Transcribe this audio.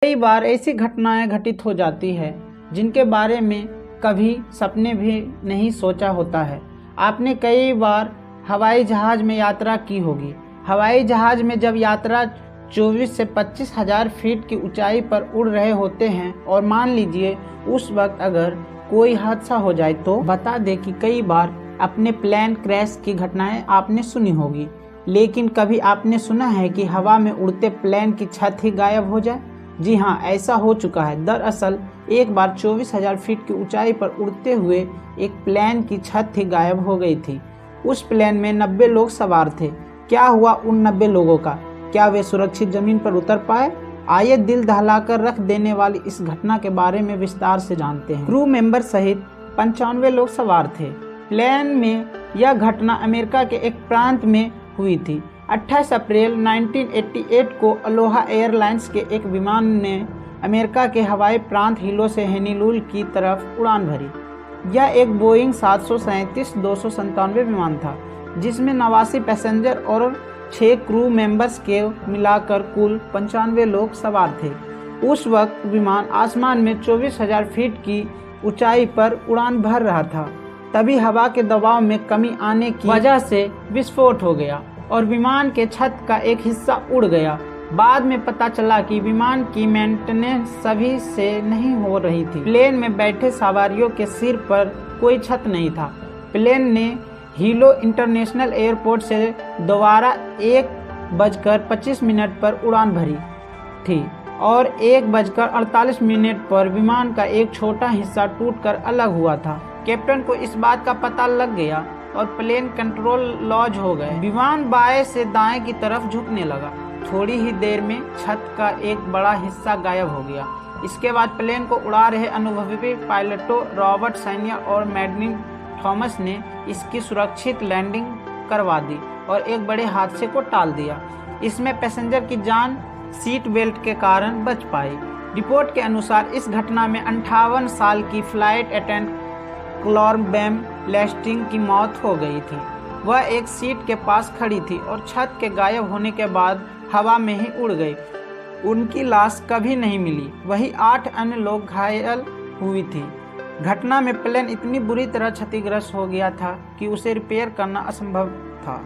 कई बार ऐसी घटनाएं घटित हो जाती है जिनके बारे में कभी सपने भी नहीं सोचा होता है। आपने कई बार हवाई जहाज में यात्रा की होगी। हवाई जहाज में जब यात्रा 24 से 25 हजार फीट की ऊंचाई पर उड़ रहे होते हैं और मान लीजिए उस वक्त अगर कोई हादसा हो जाए तो बता दें कि कई बार अपने प्लेन क्रैश की घटनाएं आपने सुनी होगी, लेकिन कभी आपने सुना है कि हवा में उड़ते प्लेन की छत ही गायब हो जाए? जी हाँ, ऐसा हो चुका है। दरअसल एक बार 24,000 फीट की ऊंचाई पर उड़ते हुए एक प्लेन की छत ही गायब हो गई थी। उस प्लेन में 90 लोग सवार थे। क्या हुआ उन 90 लोगों का? क्या वे सुरक्षित जमीन पर उतर पाए? आइए दिल दहलाकर रख देने वाली इस घटना के बारे में विस्तार से जानते हैं। क्रू मेंबर सहित 95 लोग सवार थे। प्लेन में यह घटना अमेरिका के एक प्रांत में हुई थी। 28 अप्रैल 1988 को अलोहा एयरलाइंस के एक विमान ने अमेरिका के हवाई प्रांत हिलो से हनीलूल की तरफ उड़ान भरी। यह एक बोइंग 737-297 विमान था, जिसमें 89 पैसेंजर और 6 क्रू मेंबर्स के मिलाकर कुल 95 लोग सवार थे। उस वक्त विमान आसमान में 24,000 फीट की ऊंचाई पर उड़ान भर रहा था। तभी हवा के दबाव में कमी आने की वजह से विस्फोट हो गया और विमान के छत का एक हिस्सा उड़ गया। बाद में पता चला कि विमान की मेंटेनेंस सभी से नहीं हो रही थी। प्लेन में बैठे सवारियों के सिर पर कोई छत नहीं था। प्लेन ने हीलो इंटरनेशनल एयरपोर्ट से दोबारा 1:25 पर उड़ान भरी थी और 1:48 पर विमान का एक छोटा हिस्सा टूटकर अलग हुआ था। कैप्टन को इस बात का पता लग गया और प्लेन कंट्रोल लॉस हो गए। विमान बाएं से दाएं की तरफ झुकने लगा। थोड़ी ही देर में छत का एक बड़ा हिस्सा गायब हो गया। इसके बाद प्लेन को उड़ा रहे अनुभवी पायलटों रॉबर्ट सैनिया और मैडलिन थॉमस ने इसकी सुरक्षित लैंडिंग करवा दी और एक बड़े हादसे को टाल दिया। इसमें पैसेंजर की जान सीट बेल्ट के कारण बच पाई। रिपोर्ट के अनुसार इस घटना में 58 साल की फ्लाइट अटेंडेंट क्लॉरबैम लेस्टिंग की मौत हो गई थी। वह एक सीट के पास खड़ी थी और छत के गायब होने के बाद हवा में ही उड़ गई। उनकी लाश कभी नहीं मिली। वही 8 अन्य लोग घायल हुई थी। घटना में प्लेन इतनी बुरी तरह क्षतिग्रस्त हो गया था कि उसे रिपेयर करना असंभव था।